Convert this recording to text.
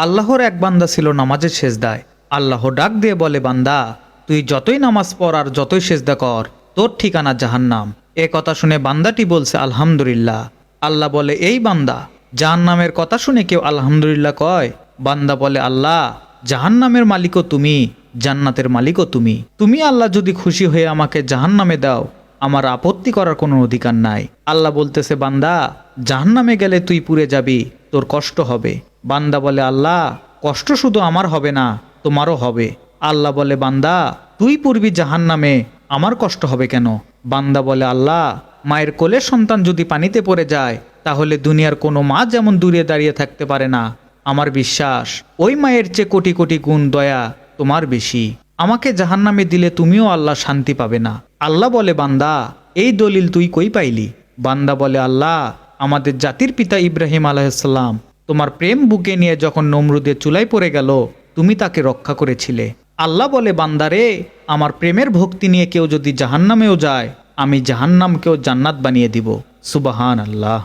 আল্লাহর এক বান্দা ছিল নামাজের সেজদায়। আল্লাহ ডাক দিয়ে বলে, বান্দা তুই যতই নামাজ পড় আর যতই সেজদা কর, তোর ঠিকানা জাহান্নাম। এ কথা শুনে বান্দাটি বলছে আলহামদুলিল্লাহ। আল্লাহ বলে, এই বান্দা, জাহান্নামের কথা শুনে কেউ আলহামদুলিল্লাহ কয়? বান্দা বলে, আল্লাহ, জাহান্নামের মালিকও তুমি, জান্নাতের মালিকও তুমি। তুমি আল্লাহ যদি খুশি হয়ে আমাকে জাহান্নামে দাও, আমার আপত্তি করার কোনো অধিকার নাই। আল্লাহ বলতেছে, বান্দা জাহান্নামে গেলে তুই পুড়ে যাবি, তোর কষ্ট হবে। বান্দা বলে, আল্লাহ, কষ্ট শুধু আমার হবে না, তোমারও হবে। আল্লাহ বলে, বান্দা তুই পড়বি জাহান্নামে, আমার কষ্ট হবে কেন? বান্দা বলে, আল্লাহ, মায়ের কোলের সন্তান যদি পানিতে পড়ে যায়, তাহলে দুনিয়ার কোনো মা যেমন দূরে দাঁড়িয়ে থাকতে পারে না, আমার বিশ্বাস ওই মায়ের চেয়ে কোটি কোটি গুণ দয়া তোমার বেশি। আমাকে জাহান্নামে দিলে তুমিও আল্লাহ শান্তি পাবে না। আল্লাহ বলে, বান্দা এই দলিল তুই কই পাইলি? বান্দা বলে, আল্লাহ, আমাদের জাতির পিতা ইব্রাহিম আলাইহিসসালাম তোমার প্রেম বুকে নিয়ে যখন নমরুদের চুলায় পড়ে গেল, তুমি তাকে রক্ষা করেছিলে। আল্লাহ বলে, বান্দারে, আমার প্রেমের ভক্তি নিয়ে কেউ যদি জাহান্নামেও যায়, আমি জাহান্নামকেও জান্নাত বানিয়ে দিব। সুবহান আল্লাহ।